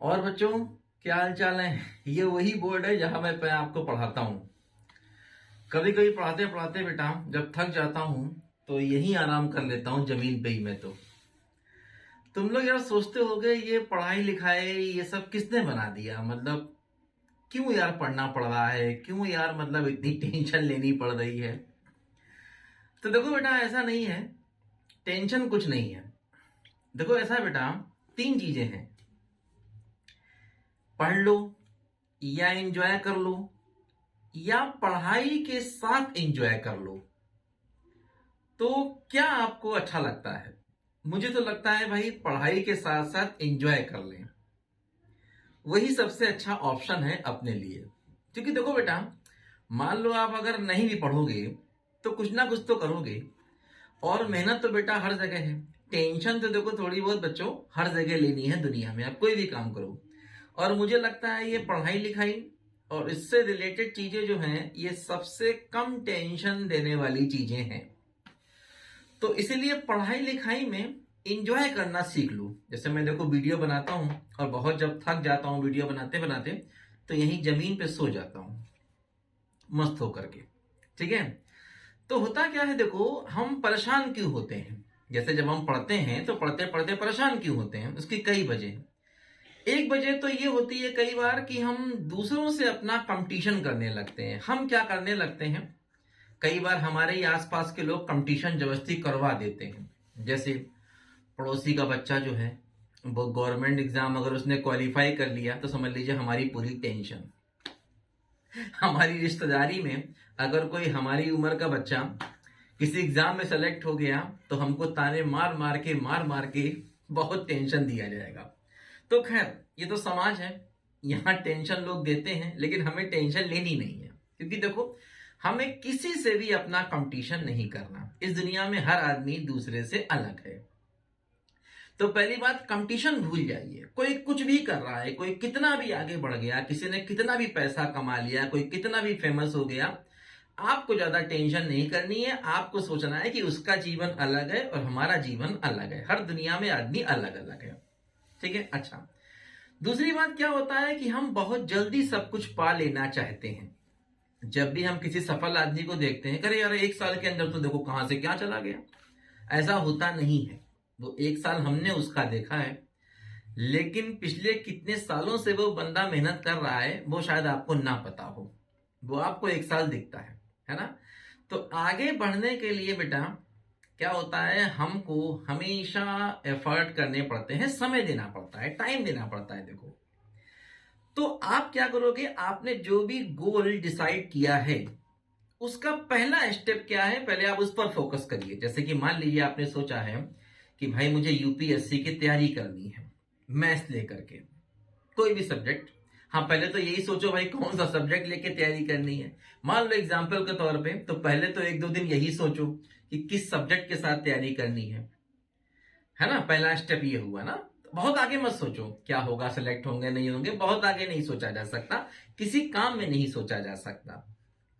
और बच्चों, क्या हाल चाल है। ये वही बोर्ड है जहां मैं आपको पढ़ाता हूँ। कभी कभी पढ़ाते पढ़ाते बेटा जब थक जाता हूँ तो यहीं आराम कर लेता हूँ, जमीन पे ही। मैं तो तुम लोग यार सोचते होगे ये पढ़ाई लिखाई ये सब किसने बना दिया, मतलब क्यों यार पढ़ना पड़ रहा है, क्यों यार मतलब इतनी टेंशन लेनी पड़ रही है। तो देखो बेटा, ऐसा नहीं है, टेंशन कुछ नहीं है। देखो ऐसा है बेटा, तीन चीजें हैं। पढ़ लो, या एंजॉय कर लो, या पढ़ाई के साथ एंजॉय कर लो। तो क्या आपको अच्छा लगता है? मुझे तो लगता है भाई पढ़ाई के साथ साथ एंजॉय कर लें, वही सबसे अच्छा ऑप्शन है अपने लिए। क्योंकि देखो बेटा, मान लो आप अगर नहीं भी पढ़ोगे तो कुछ ना कुछ तो करोगे, और मेहनत तो बेटा हर जगह है। टेंशन तो देखो थोड़ी बहुत बच्चों हर जगह लेनी है दुनिया में, आप कोई भी काम करो। और मुझे लगता है ये पढ़ाई लिखाई और इससे रिलेटेड चीजें जो हैं ये सबसे कम टेंशन देने वाली चीजें हैं। तो इसीलिए पढ़ाई लिखाई में इंजॉय करना सीख लो। जैसे मैं देखो वीडियो बनाता हूं, और बहुत जब थक जाता हूं वीडियो बनाते बनाते तो यहीं जमीन पे सो जाता हूं मस्त होकर के। ठीक है, तो होता क्या है, देखो हम परेशान क्यों होते हैं। जैसे जब हम पढ़ते हैं तो पढ़ते पढ़ते परेशान क्यों होते हैं, उसकी कई वजह। एक वजह तो ये होती है कई बार कि हम दूसरों से अपना कंपटीशन करने लगते हैं। हम क्या करने लगते हैं, कई बार हमारे ही आसपास के लोग कंपटीशन जबरदस्ती करवा देते हैं। जैसे पड़ोसी का बच्चा जो है वो गवर्नमेंट एग्जाम अगर उसने क्वालिफाई कर लिया तो समझ लीजिए हमारी पूरी टेंशन। हमारी रिश्तेदारी में अगर कोई हमारी उम्र का बच्चा किसी एग्जाम में सेलेक्ट हो गया तो हमको ताने मार मार के बहुत टेंशन दिया जाएगा। तो खैर ये तो समाज है, यहाँ टेंशन लोग देते हैं, लेकिन हमें टेंशन लेनी नहीं है। क्योंकि देखो हमें किसी से भी अपना कंपटीशन नहीं करना। इस दुनिया में हर आदमी दूसरे से अलग है। तो पहली बात, कंपटीशन भूल जाइए। कोई कुछ भी कर रहा है, कोई कितना भी आगे बढ़ गया, किसी ने कितना भी पैसा कमा लिया, कोई कितना भी फेमस हो गया, आपको ज्यादा टेंशन नहीं करनी है। आपको सोचना है कि उसका जीवन अलग है और हमारा जीवन अलग है। हर दुनिया में आदमी अलग अलग है। ठीक है, अच्छा। दूसरी बात क्या होता है कि हम बहुत जल्दी सब कुछ पा लेना चाहते हैं। जब भी हम किसी सफल आदमी को देखते हैं, अरे यार एक साल के अंदर तो देखो कहां से क्या चला गया। ऐसा होता नहीं है। वो एक साल हमने उसका देखा है, लेकिन पिछले कितने सालों से वो बंदा मेहनत कर रहा है वो शायद आपको ना पता हो। वो आपको एक साल दिखता है ना। तो आगे बढ़ने के लिए बेटा क्या होता है, हमको हमेशा एफर्ट करने पड़ते हैं, समय देना पड़ता है, टाइम देना पड़ता है। देखो तो आप क्या करोगे, आपने जो भी गोल डिसाइड किया है उसका पहला स्टेप क्या है, पहले आप उस पर फोकस करिए। जैसे कि मान लीजिए आपने सोचा है कि भाई मुझे यूपीएससी की तैयारी करनी है, मैथ्स लेकर के कोई भी सब्जेक्ट। हाँ, पहले तो यही सोचो भाई कौन सा सब्जेक्ट लेके तैयारी करनी है। मान लो एग्जाम्पल के तौर पे, तो पहले तो एक दो दिन यही सोचो कि किस सब्जेक्ट के साथ तैयारी करनी है ना। पहला स्टेप ये हुआ ना। बहुत आगे मत सोचो क्या होगा, सिलेक्ट होंगे नहीं होंगे, बहुत आगे नहीं सोचा जा सकता, किसी काम में नहीं सोचा जा सकता,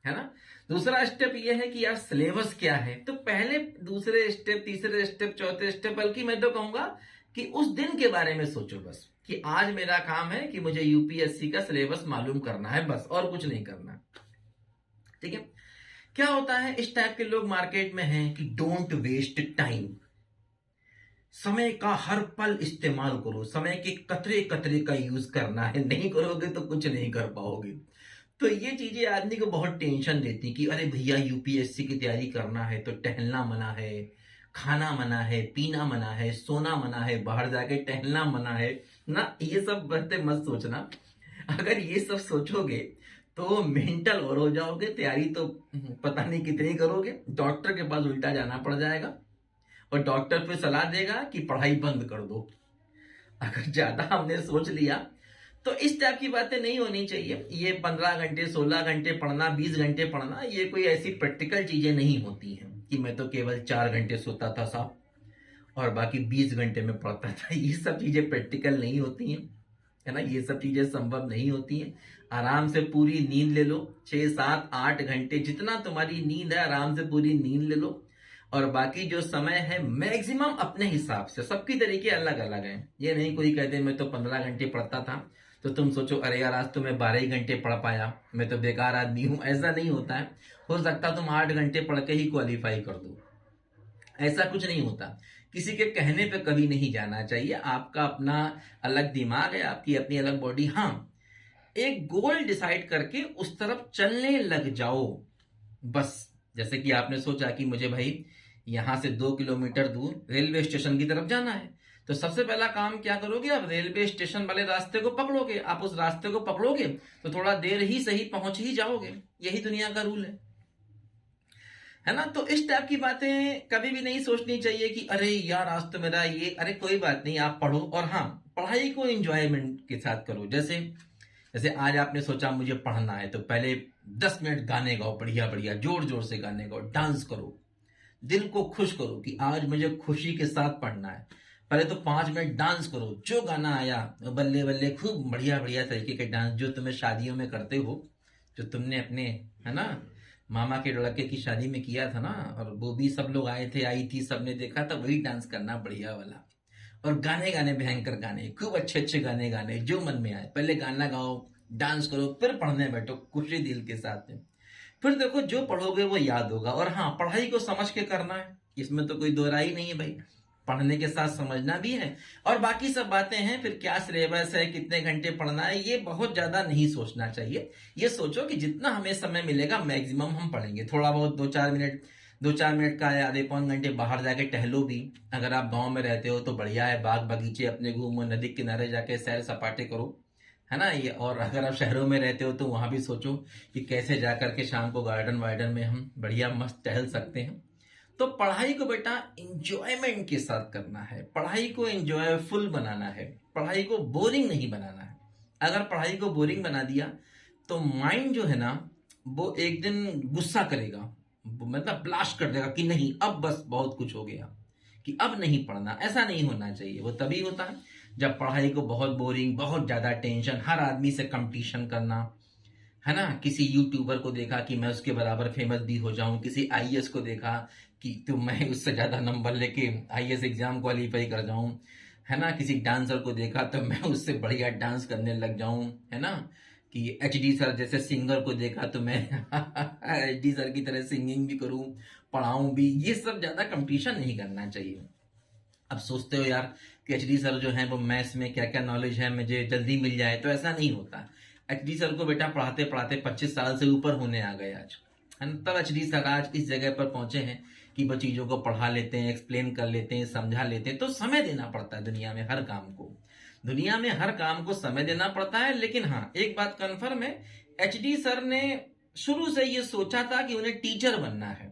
है ना। दूसरा स्टेप ये है कि यार सिलेबस क्या है। तो पहले दूसरे स्टेप, तीसरे स्टेप, चौथे स्टेप, बल्कि मैं तो कहूंगा कि उस दिन के बारे में सोचो बस, कि आज मेरा काम है कि मुझे यूपीएससी का सिलेबस मालूम करना है, बस और कुछ नहीं करना। ठीक है, क्या होता है इस टाइप के लोग मार्केट में हैं कि डोंट वेस्ट टाइम। समय का हर पल इस्तेमाल करो, समय के कतरे कतरे का यूज करना है, नहीं करोगे तो कुछ नहीं कर पाओगे। तो ये चीजें आदमी को बहुत टेंशन देती कि अरे भैया यूपीएससी की तैयारी करना है तो टहलना मना है, खाना मना है, पीना मना है, सोना मना है, बाहर जाके टहलना मना है ना। ये सब बातें मत सोचना। अगर ये सब सोचोगे तो मेंटल और हो जाओगे। तैयारी तो पता नहीं कितनी करोगे, डॉक्टर के पास उल्टा जाना पड़ जाएगा, और डॉक्टर फिर सलाह देगा कि पढ़ाई बंद कर दो। अगर ज्यादा हमने सोच लिया तो इस टाइप की बातें नहीं होनी चाहिए। ये 15 घंटे 16 घंटे पढ़ना, 20 घंटे पढ़ना, ये कोई ऐसी प्रैक्टिकल चीजें नहीं होती हैं कि मैं तो केवल 4 घंटे सोता था साहब और बाकी 20 घंटे में पढ़ता था। ये सब चीजें प्रैक्टिकल नहीं होती हैं, है ना। ये सब चीजें संभव नहीं होती हैं। आराम से पूरी नींद ले लो, 6 7 8 घंटे जितना तुम्हारी नींद है आराम से पूरी नींद ले लो। और बाकी जो समय है मैक्सिमम अपने हिसाब से। सबकी तरीके अलग अलग हैं। ये नहीं कोई कहते मैं तो 15 घंटे पढ़ता था तो तुम सोचो अरे यार आज तो मैं 12 ही घंटे पढ़ पाया, मैं तो बेकार आदमी हूं। ऐसा नहीं होता है। हो सकता तुम 8 घंटे पढ़ के ही क्वालिफाई कर दो, ऐसा कुछ नहीं होता। किसी के कहने पे कभी नहीं जाना चाहिए। आपका अपना अलग दिमाग है, आपकी अपनी अलग बॉडी। हाँ, एक गोल डिसाइड करके उस तरफ चलने लग जाओ बस। जैसे कि आपने सोचा कि मुझे भाई यहां से 2 किलोमीटर दूर रेलवे स्टेशन की तरफ जाना है, तो सबसे पहला काम क्या करोगे? आप रेलवे स्टेशन वाले रास्ते को पकड़ोगे। आप उस रास्ते को पकड़ोगे तो थोड़ा देर ही सही पहुंच ही जाओगे। यही दुनिया का रूल है ना? तो इस टाइप की बातें कभी भी नहीं सोचनी चाहिए कि अरे यार आज तो मेरा ये, अरे कोई बात नहीं, आप पढ़ो। और हाँ, पढ़ाई को एंजॉयमेंट के साथ करो। जैसे जैसे आज आपने सोचा मुझे पढ़ना है, तो पहले 10 मिनट गाने गाओ, बढ़िया बढ़िया जोर जोर से गाने गाओ, डांस करो, दिल को खुश करो कि आज मुझे खुशी के साथ पढ़ना है। पहले तो 5 मिनट डांस करो, जो गाना आया बल्ले बल्ले, खूब बढ़िया बढ़िया तरीके के डांस जो तुम्हें शादियों में करते हो, जो तुमने अपने, है ना, मामा के लड़के की शादी में किया था ना, और वो भी सब लोग आए थे, आई थी, सबने देखा था, वही डांस करना बढ़िया वाला। और गाने गाने, भयंकर गाने, खूब अच्छे अच्छे गाने गाने, जो मन में आए। पहले गाना गाओ, डांस करो, फिर पढ़ने बैठो खुशी दिल के साथ में। फिर देखो जो पढ़ोगे वो याद होगा। और हाँ, पढ़ाई को समझ के करना है, इसमें तो कोई दो राय नहीं है भाई। पढ़ने के साथ समझना भी है, और बाकी सब बातें हैं। फिर क्या सिलेबस है, कितने घंटे पढ़ना है, ये बहुत ज्यादा नहीं सोचना चाहिए। ये सोचो कि जितना हमें समय मिलेगा मैक्सिमम हम पढ़ेंगे। थोड़ा बहुत 2-4 मिनट का आधे पौन घंटे बाहर जाके टहलो भी। अगर आप गांव में रहते हो तो बढ़िया है, बाग बगीचे अपने घूमो, नदी किनारे जाके सैर सपाटे करो, है ना ये। और अगर आप शहरों में रहते हो तो वहां भी सोचो कि कैसे जाकर के शाम को गार्डन वार्डन में हम बढ़िया मस्त टहल सकते हैं। तो पढ़ाई को बेटा इंजॉयमेंट के साथ करना है, पढ़ाई को इंजॉयफुल बनाना है, पढ़ाई को बोरिंग नहीं बनाना है। अगर पढ़ाई को बोरिंग बना दिया तो माइंड जो है ना, वो एक दिन गुस्सा करेगा, मतलब ब्लास्ट कर देगा कि नहीं अब बस बहुत कुछ हो गया, कि अब नहीं पढ़ना। ऐसा नहीं होना चाहिए। वो तभी होता है जब पढ़ाई को बहुत बोरिंग, बहुत ज्यादा टेंशन, हर आदमी से कंपटीशन करना, है ना। किसी यूट्यूबर को देखा कि मैं उसके बराबर फेमस भी हो जाऊं, किसी आईएएस को देखा कि तो मैं उससे ज्यादा नंबर लेके आईएएस एग्जाम क्वालिफाई कर जाऊं, है ना। किसी डांसर को देखा तो मैं उससे बढ़िया डांस करने लग जाऊं, है ना। कि एचडी सर जैसे सिंगर को देखा तो मैं एचडी सर की तरह सिंगिंग भी करूं, पढ़ाऊं भी। ये सब ज्यादा कंपटीशन नहीं करना चाहिए। अब सोचते हो यार कि एचडी सर जो है वो मैथ्स में क्या क्या नॉलेज है मुझे जल्दी मिल जाए, तो ऐसा नहीं होता। एचडी सर को बेटा पढ़ाते पढ़ाते 25 साल से ऊपर होने आ गए आज, है ना। तब एचडी सर आज इस जगह पर पहुंचे हैं कि वो चीजों को पढ़ा लेते हैं, एक्सप्लेन कर लेते हैं, समझा लेते हैं। तो समय देना पड़ता है दुनिया में हर काम को, दुनिया में हर काम को समय देना पड़ता है। लेकिन हाँ, एक बात कन्फर्म है, एचडी सर ने शुरू से ये सोचा था कि उन्हें टीचर बनना है।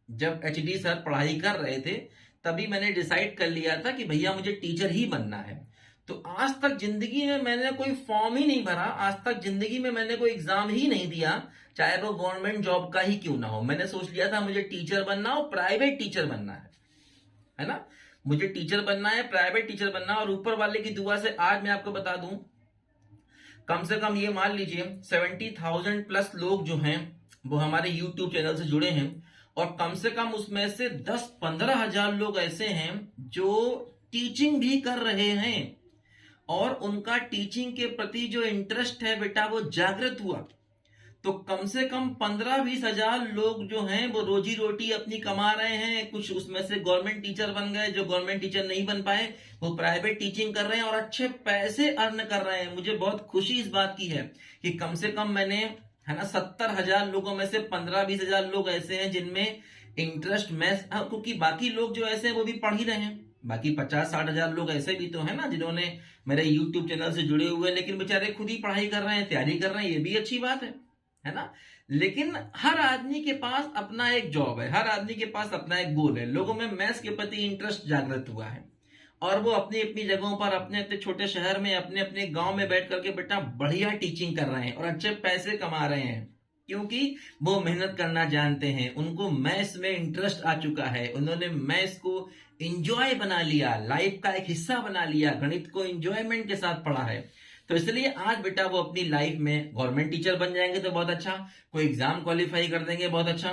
जब एचडी सर पढ़ाई कर रहे थे तभी मैंने डिसाइड कर लिया था कि भैया मुझे टीचर ही बनना है। तो आज तक जिंदगी में मैंने कोई फॉर्म ही नहीं भरा, आज तक जिंदगी में मैंने कोई एग्जाम ही नहीं दिया, चाहे वो गवर्नमेंट जॉब का ही क्यों ना हो। मैंने सोच लिया था मुझे टीचर बनना हो, प्राइवेट टीचर बनना है ना। मुझे टीचर बनना है, प्राइवेट टीचर बनना। और ऊपर वाले की दुआ से आज मैं आपको बता दूं, कम से कम ये मान लीजिए 70,000 प्लस लोग जो हैं वो हमारे यूट्यूब चैनल से जुड़े हैं, और कम से कम उसमें से 10-15 हजार लोग ऐसे हैं जो टीचिंग भी कर रहे हैं, और उनका टीचिंग के प्रति जो इंटरेस्ट है बेटा वो जागृत हुआ। तो कम से कम 15-20 हजार लोग जो हैं वो रोजी रोटी अपनी कमा रहे हैं। कुछ उसमें से गवर्नमेंट टीचर बन गए, जो गवर्नमेंट टीचर नहीं बन पाए वो प्राइवेट टीचिंग कर रहे हैं और अच्छे पैसे अर्न कर रहे हैं। मुझे बहुत खुशी इस बात की है कि कम से कम मैंने, है ना, 70,000 लोगों में से 15-20 हजार लोग ऐसे हैं जिनमें इंटरेस्ट मैथ्स, क्योंकि बाकी लोग जो ऐसे हैं वो भी पढ़ ही रहे हैं। बाकी 50-60 हजार लोग ऐसे भी तो है ना जिन्होंने मेरे यूट्यूब चैनल से जुड़े हुए हैं, लेकिन बेचारे खुद ही पढ़ाई कर रहे हैं, तैयारी कर रहे हैं, ये भी अच्छी बात है ना। लेकिन हर आदमी के पास अपना एक जॉब है, हर आदमी के पास अपना एक गोल है। लोगों में मैथ्स के प्रति इंटरेस्ट जागृत हुआ है, और वो अपनी अपनी जगहों पर, अपने अपने छोटे शहर में, अपने अपने गांव में बैठ करके बेटा बढ़िया टीचिंग कर रहे हैं और अच्छे पैसे कमा रहे हैं, क्योंकि वो मेहनत करना जानते हैं। उनको मैथ्स में इंटरेस्ट आ चुका है, उन्होंने मैथ्स को इंजॉय बना लिया, लाइफ का एक हिस्सा बना लिया, गणित को इंजॉयमेंट के साथ पढ़ा है। तो इसलिए आज बेटा वो अपनी लाइफ में गवर्नमेंट टीचर बन जाएंगे तो बहुत अच्छा, कोई एग्जाम क्वालिफाई कर देंगे बहुत अच्छा,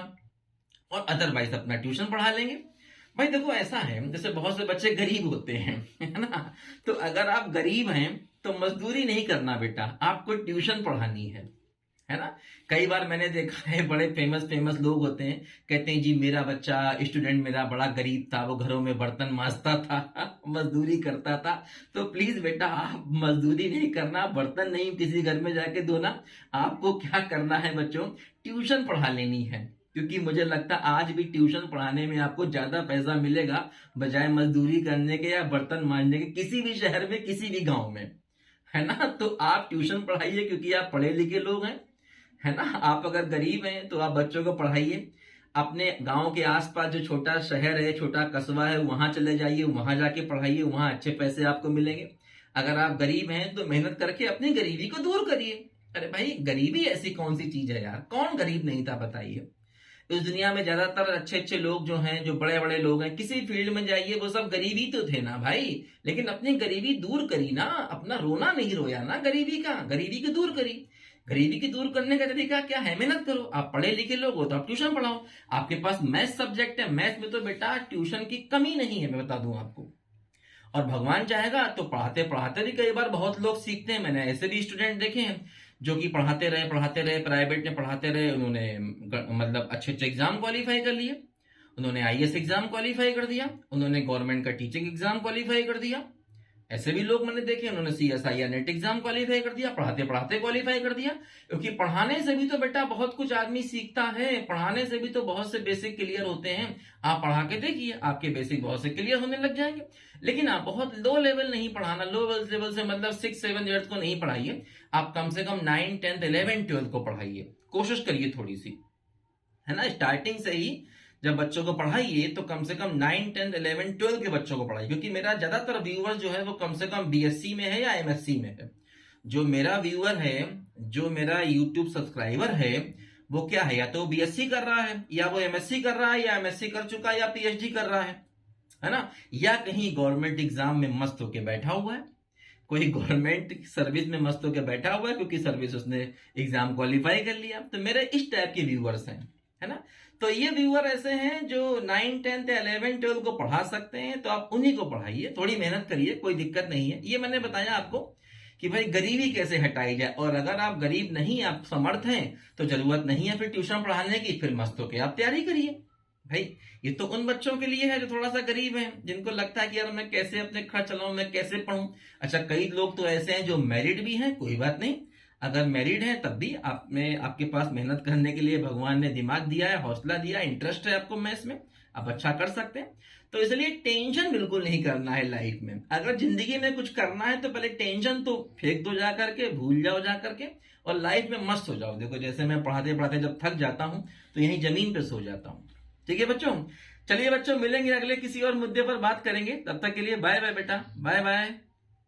और अदरवाइज अपना ट्यूशन पढ़ा लेंगे। भाई देखो ऐसा है, जैसे बहुत से बच्चे गरीब होते हैं, है ना, तो अगर आप गरीब हैं तो मजदूरी नहीं करना बेटा, आपको ट्यूशन पढ़ानी है ना। कई बार मैंने देखा है, बड़े फेमस फेमस लोग होते हैं, कहते हैं जी मेरा बच्चा स्टूडेंट मेरा बड़ा गरीब था, वो घरों में बर्तन मांजता था मजदूरी करता था। तो प्लीज बेटा आप मजदूरी नहीं करना, बर्तन नहीं किसी घर में जाके धोना, आपको क्या करना है बच्चों, ट्यूशन पढ़ा लेनी है। क्योंकि मुझे लगता है आज भी ट्यूशन पढ़ाने में आपको ज्यादा पैसा मिलेगा बजाय मजदूरी करने के या बर्तन मांजने के, किसी भी शहर में किसी भी गांव में, है ना। तो आप ट्यूशन पढ़ाइए क्योंकि आप पढ़े लिखे लोग हैं, है ना। आप अगर गरीब हैं तो आप बच्चों को पढ़ाइए, अपने गांव के आसपास जो छोटा शहर है, छोटा कस्बा है, वहां चले जाइए, वहां जाके पढ़ाइए, वहां अच्छे पैसे आपको मिलेंगे। अगर आप गरीब हैं तो मेहनत करके अपनी गरीबी को दूर करिए। अरे भाई गरीबी ऐसी कौन सी चीज है यार, कौन गरीब नहीं था बताइए। इस दुनिया में ज्यादातर अच्छे अच्छे लोग जो हैं, जो बड़े बड़े लोग हैं, किसी फील्ड में जाइए वो सब गरीबी तो थे ना भाई, लेकिन अपनी गरीबी दूर करी ना, अपना रोना नहीं रोया ना गरीबी का, गरीबी की दूर करी। गरीबी की दूर करने का तरीका क्या है, मेहनत करो। आप पढ़े लिखे लोग हो तो आप ट्यूशन पढ़ाओ, आपके पास मैथ सब्जेक्ट है, मैथ में तो बेटा ट्यूशन की कमी नहीं है, मैं बता दूं आपको। और भगवान चाहेगा तो पढ़ाते पढ़ाते भी कई बार बहुत लोग सीखते हैं। मैंने ऐसे भी स्टूडेंट देखे हैं जो कि पढ़ाते रहे प्राइवेट में पढ़ाते रहे, उन्होंने मतलब अच्छे अच्छे एग्जाम क्वालिफाई कर लिए, उन्होंने आईएएस एग्जाम क्वालिफाई कर दिया, उन्होंने गवर्नमेंट का टीचिंग एग्जाम क्वालिफाई कर दिया। ऐसे भी लोग मैंने देखे, उन्होंने सीएसआई या नेट एग्जाम क्वालिफाई कर दिया, पढ़ाते पढ़ाते क्वालिफाई कर दिया। क्योंकि पढ़ाने से भी तो बेटा बहुत कुछ आदमी सीखता है, पढ़ाने से भी तो बहुत से बेसिक क्लियर होते हैं। आप पढ़ा के देखिए, आपके बेसिक बहुत से क्लियर होने लग जाएंगे। लेकिन आप बहुत लो लेवल नहीं पढ़ाना, लो लेवल से मतलब 6-7 को नहीं पढ़ाइए, आप कम से कम 9, 10, 11, 12 को पढ़ाइए, कोशिश करिए थोड़ी सी, है ना। स्टार्टिंग से ही जब बच्चों को पढ़ाइए तो कम से कम 9, 10, 11, 12 के बच्चों को पढ़ाइए। क्योंकि मेरा ज्यादातर व्यूअर जो है वो कम से कम बीएससी में है या एमएससी में है। जो मेरा व्यूअर है, जो मेरा यूट्यूब सब्सक्राइबर है, वो क्या है, या तो बीएससी कर रहा है, या वो एमएससी कर रहा है, या एमएससी कर चुका है, या पीएचडी कर रहा है ना। या कहीं गवर्नमेंट एग्जाम में मस्त होके बैठा हुआ है, कोई गवर्नमेंट सर्विस में मस्त होकर बैठा हुआ है क्योंकि सर्विस उसने एग्जाम क्वालिफाई कर लिया। तो मेरे इस टाइप के व्यूअर्स हैं, है ना। तो ये व्यूअर ऐसे हैं जो 9, 10, 11, 12 को पढ़ा सकते हैं, तो आप उन्हीं को पढ़ाइए, थोड़ी मेहनत करिए, कोई दिक्कत नहीं है। ये मैंने बताया आपको कि भाई गरीबी कैसे हटाई जाए। और अगर आप गरीब नहीं, आप समर्थ हैं, तो जरूरत नहीं है फिर ट्यूशन पढ़ाने की, फिर मस्त होकर आप तैयारी करिए। भाई ये तो उन बच्चों के लिए है जो थोड़ा सा गरीब हैं, जिनको लगता है कि यार मैं कैसे अपने खर्च चलाऊं, मैं कैसे पढ़ूं। अच्छा कई लोग तो ऐसे हैं जो मैरिड भी हैं, कोई बात नहीं, अगर मैरिड है तब भी आप में आपके पास मेहनत करने के लिए भगवान ने दिमाग दिया है, हौसला दिया है, इंटरेस्ट है आपको मैथ्स में, आप अच्छा कर सकते हैं। तो इसलिए टेंशन बिल्कुल नहीं करना है लाइफ में। अगर जिंदगी में कुछ करना है तो पहले टेंशन तो फेंक दो जा करके, भूल जाओ जा करके, और लाइफ में मस्त हो जाओ। देखो जैसे मैं पढ़ाते पढ़ाते जब थक जाता हूं तो यहीं जमीन पे सो जाता हूं। ठीक है बच्चों, चलिए बच्चों मिलेंगे अगले किसी और मुद्दे पर बात करेंगे, तब तक के लिए बाय बाय बेटा, बाय बाय।